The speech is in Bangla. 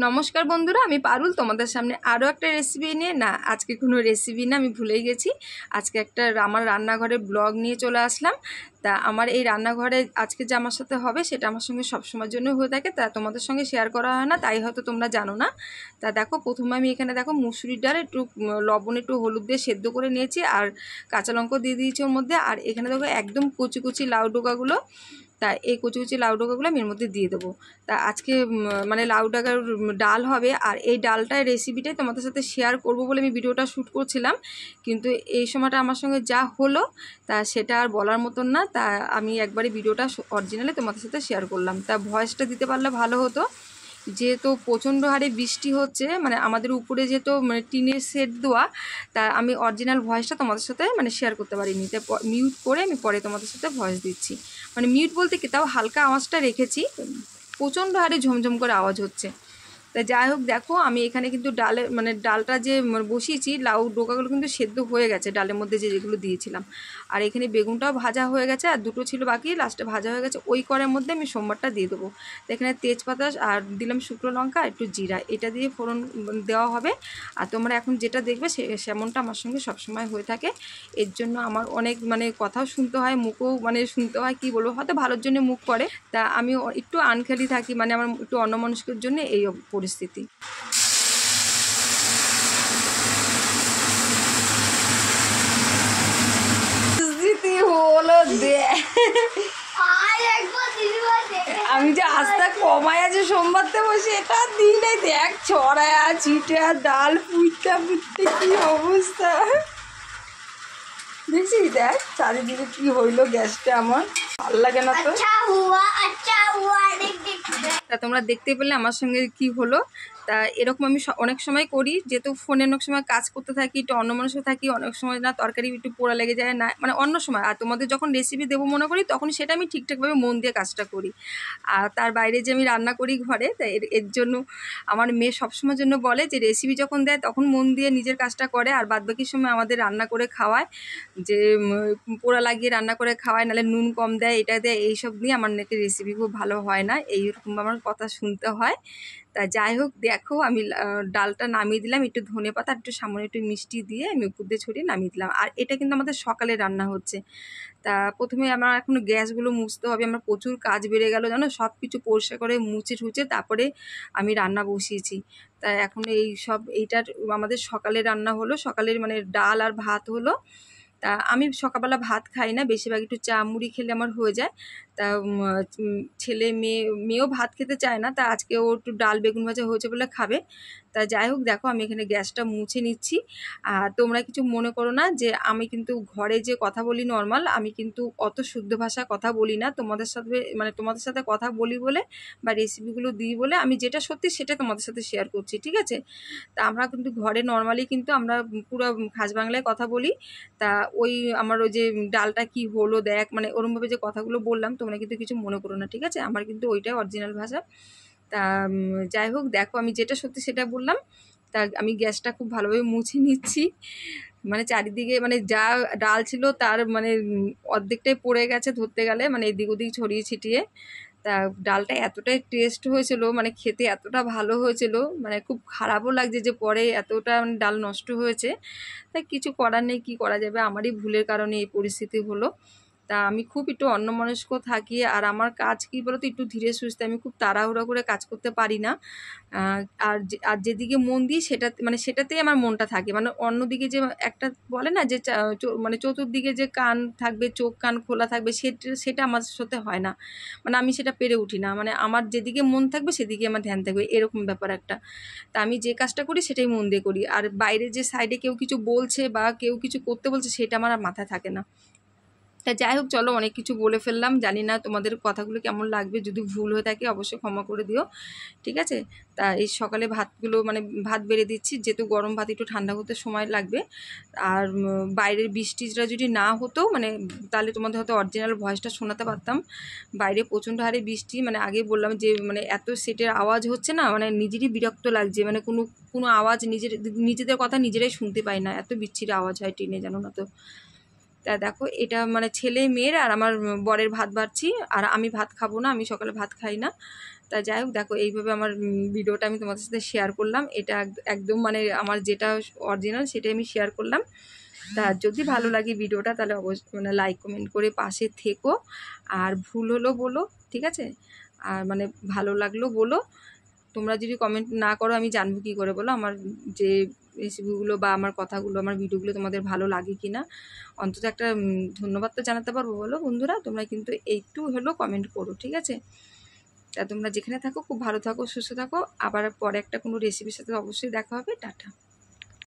নমস্কার বন্ধুরা, আমি পারুল তোমাদের সামনে আরও একটা রেসিপি নিয়ে না, আজকে কোনো রেসিপি না, আমি ভুলেই গেছি। আজকে একটা আমার রান্নাঘরের ব্লগ নিয়ে চলে আসলাম। তা আমার এই রান্নাঘরে আজকে যে আমার সাথে হবে সেটা আমার সঙ্গে সবসময়ের জন্য হয়ে থাকে, তা তোমাদের সঙ্গে শেয়ার করা হয় না, তাই হয়তো তোমরা জানো না। তা দেখো, প্রথমে আমি এখানে দেখো মুসুরির ডাল একটু লবণ একটু হলুদ দিয়ে সেদ্ধ করে নিয়েছি, আর কাঁচা লঙ্কা দিয়ে দিয়েছি ওর মধ্যে। আর এখানে দেখো একদম কচি কচি লাউ ডোকাগুলো, তা এই কচি কচি লাউ ডোকাগুলো আমি এর মধ্যে দিয়ে দেবো। তা আজকে মানে লাউ ডাকার ডাল হবে, আর এই ডালটার রেসিপিটাই তোমাদের সাথে শেয়ার করব বলে আমি ভিডিওটা শ্যুট করছিলাম, কিন্তু এই সময়টা আমার সঙ্গে যা হলো তা সেটা আর বলার মতন না। তা আমি একবারে ভিডিওটা অরিজিনালি তোমাদের সাথে শেয়ার করলাম। তা ভয়েসটা দিতে পারলে ভালো হতো, যেহেতু প্রচণ্ড হারে বৃষ্টি হচ্ছে, মানে আমাদের উপরে যেহেতু মানে টিনের সেট দেওয়া, তা আমি অরিজিনাল ভয়েসটা তোমাদের সাথে মানে শেয়ার করতে পারিনি। তাই মিউট করে আমি পরে তোমাদের সাথে ভয়েস দিচ্ছি। মানে মিউট বলতে কি, তাও হালকা আওয়াজটা রেখেছি, প্রচণ্ড হারে ঝমঝম করে আওয়াজ হচ্ছে। তা যাই হোক, দেখো আমি এখানে কিন্তু ডালে মানে ডালটা যে বসিয়েছি, লাউ ডোকাগুলো কিন্তু সেদ্ধ হয়ে গেছে ডালের মধ্যে যেগুলো দিয়েছিলাম। আর এখানে বেগুনটাও ভাজা হয়ে গেছে, আর দুটো ছিল বাকি, লাস্টে ভাজা হয়ে গেছে। ওই কড়াইয়ের মধ্যে আমি সোমবারটা দিয়ে দেবো। তো এখানে তেজপাতা আর দিলাম শুকনো লঙ্কা, একটু জিরা, এটা দিয়ে ফোড়ন দেওয়া হবে। আর তোমরা এখন যেটা দেখবে সেমনটা আমার সঙ্গে সবসময় হয়ে থাকে। এর জন্য আমার অনেক মানে কথাও শুনতে হয়, মুখও মানে শুনতে হয়, কী বলবো, হয়তো ভালোর জন্য মুখ করে। তা আমি একটু আনখেয়ালি থাকি, মানে আমার একটু অন্যমনস্কের জন্য এই পরিস্থিতি। আমি যে আস্তা কমায় আছে সোমবারতে বসে, এটা দিনে দেখ ছড়ায়া ছিটা ডাল পুইটা পুইতে কি অবস্থা দেখছিস, দেখ চারিদিকে কি হইলো গ্যাসটা, আমার ভাল লাগে না তো। তা তোমরা দেখতে পেলে আমার সঙ্গে কি হলো। তা এরকম আমি অনেক সময় করি, যেহেতু ফোনে অনেক সময় কাজ করতে থাকি, একটু অন্যমনস্ক থাকি, অনেক সময় না তরকারি একটু পোড়া লেগে যায় না, মানে অন্য সময়। আর তোমাদের যখন রেসিপি দেবো মনে করি, তখন সেটা আমি ঠিকঠাকভাবে মন দিয়ে কাজটা করি। আর তার বাইরে যে আমি রান্না করি ঘরে, তাই এর জন্য আমার মেয়ে সবসময়ের জন্য বলে যে রেসিপি যখন দেয় তখন মন দিয়ে নিজের কাজটা করে, আর বাদবাকি সময় আমাদের রান্না করে খাওয়ায়, যে পোড়া লাগিয়ে রান্না করে খাওয়ায়, নাহলে নুন কম দেয়, এটা দেয়, এইসব নিয়ে আমার নাকি রেসিপি খুব ভালো হয় না, এইরকম আমার কথা শুনতে হয়। তা যাই হোক, দেখো আমি ডালটা নামিয়ে দিলাম, একটু ধনেপাতা একটু সামান্য একটু মিষ্টি দিয়ে আমি উপর দিয়ে ছড়িয়ে নামিয়ে দিলাম। আর এটা কিন্তু আমাদের সকালে রান্না হচ্ছে। তা প্রথমে আমার এখন গ্যাসগুলো মুছতে হবে, আমার প্রচুর কাজ বেড়ে গেল জানো, সব কিছু পরিষ্কার করে মুছে ঠুচে তারপরে আমি রান্না বসিয়েছি। তা এখন এই সব এইটার আমাদের সকালে রান্না হলো, সকালের মানে ডাল আর ভাত হলো। তা আমি সকালবেলা ভাত খাই না, বেশিরভাগ একটু চা মুড়ি খেলে আমার হয়ে যায়। তা ছেলে মেয়েও ভাত খেতে চায় না, তা আজকে ও একটু ডাল বেগুন ভাজা হয়েছে বলে খাবে। তা যাই হোক, দেখো আমি এখানে গ্যাসটা মুছে নিচ্ছি। আর তোমরা কিছু মনে করো না যে আমি কিন্তু ঘরে যে কথা বলি নর্মাল, আমি কিন্তু অত শুদ্ধ ভাষা কথা বলি না। তোমাদের সাথে মানে তোমাদের সাথে কথা বলি বলে বা রেসিপিগুলো দিই বলে আমি যেটা সত্যি সেটা তোমাদের সাথে শেয়ার করছি, ঠিক আছে? তা আমরা কিন্তু ঘরে নর্মালি কিন্তু আমরা পুরো খাস বাংলায় কথা বলি। তা ওই আমার ওই যে ডালটা কি হলো দেখ, মানে ওরমভাবে যে কথাগুলো বললাম তোমরা কিন্তু কিছু মনে করো না, ঠিক আছে? আমার কিন্তু ওইটাই অরিজিনাল ভাষা। তা যাই হোক, দেখো আমি যেটা সত্যি সেটা বললাম। তা আমি গ্যাসটা খুব ভালোভাবে মুছে নিচ্ছি, মানে চারিদিকে মানে যা ডাল ছিল তার মানে অর্ধেকটাই পড়ে গেছে ধরতে গেলে, মানে এদিক ওদিক ছড়িয়ে ছিটিয়ে। তা ডালটা এতটাই টেস্ট হয়েছিল, মানে খেতে এতটা ভালো হয়েছিল, মানে খুব খারাপও লাগছে যে পরে এতটা মানে ডাল নষ্ট হয়েছে। তাই কিছু করার নেই, কী করা যাবে, আমারই ভুলের কারণে এই পরিস্থিতি হলো। তা আমি খুব একটু অন্যমনস্ক থাকি, আর আমার কাজ কী বলতো, একটু ধীরে সুস্থে, আমি খুব তাড়াহুড়ো করে কাজ করতে পারি না। আর যেদিকে মন দিই মানে সেটাতেই আমার মনটা থাকে, মানে অন্যদিকে যে একটা বলে না যে মানে চতুর্দিকে যে কান থাকবে, চোখ কান খোলা থাকবে, সেটা আমার সাথে হয় না, মানে আমি সেটা পেরে উঠি না। মানে আমার যেদিকে মন থাকবে সেদিকে আমার ধ্যান থাকবে, এরকম ব্যাপার একটা। তা আমি যে কাজটা করি সেটাই মন দিয়ে করি, আর বাইরে যে সাইডে কেউ কিছু বলছে বা কেউ কিছু করতে বলছে সেটা আমার আর মাথায় থাকে না। তা যাই হোক, চলো অনেক কিছু বলে ফেললাম, জানি না তোমাদের কথাগুলো কেমন লাগবে, যদি ভুল হয়ে থাকে অবশ্যই ক্ষমা করে দিও, ঠিক আছে? তা এই সকালে ভাতগুলো মানে ভাত বেড়ে দিচ্ছি, যেহেতু গরম ভাত একটু ঠান্ডা হতে সময় লাগবে। আর বাইরের বৃষ্টিটা যদি না হতো মানে তাহলে তোমাদের হয়তো অরিজিনাল ভয়েসটা শোনাতে পারতাম। বাইরে প্রচণ্ড হারে বৃষ্টি, মানে আগে বললাম যে মানে এত সেটের আওয়াজ হচ্ছে না, মানে নিজেরই বিরক্ত লাগছে, মানে কোনো আওয়াজ নিজেদের কথা নিজেরাই শুনতে পাই না, এত বিচ্ছিরি আওয়াজ হয় টিনে, জানো না তো। তা দেখো এটা মানে ছেলে মেয়ের আর আমার বরের ভাত বাড়ছি, আর আমি ভাত খাবো না, আমি সকালে ভাত খাই না। তা যাই হোক, দেখো এইভাবে আমার ভিডিওটা আমি তোমাদের সাথে শেয়ার করলাম। এটা একদম মানে আমার যেটা অরিজিনাল সেটাই আমি শেয়ার করলাম। তা যদি ভালো লাগে ভিডিওটা তাহলে অবশ্যই মানে লাইক কমেন্ট করে পাশে থেকো। আর ভুল হলো বলো, ঠিক আছে? আর মানে ভালো লাগলো বলো। তোমরা যদি কমেন্ট না করো আমি জানবো কী করে বলো আমার যে রেসিপিগুলো বা আমার কথাগুলো, আমার ভিডিওগুলো তোমাদের ভালো লাগে কি না। অন্তত একটা ধন্যবাদ তো জানাতে পারবো বলো বন্ধুরা। তোমরা কিন্তু একটু হলেও কমেন্ট করো, ঠিক আছে? তা তোমরা যেখানে থাকো খুব ভালো থাকো, সুস্থ থাকো। আবার পরে একটা কোনো রেসিপির সাথে অবশ্যই দেখা হবে। টাটা।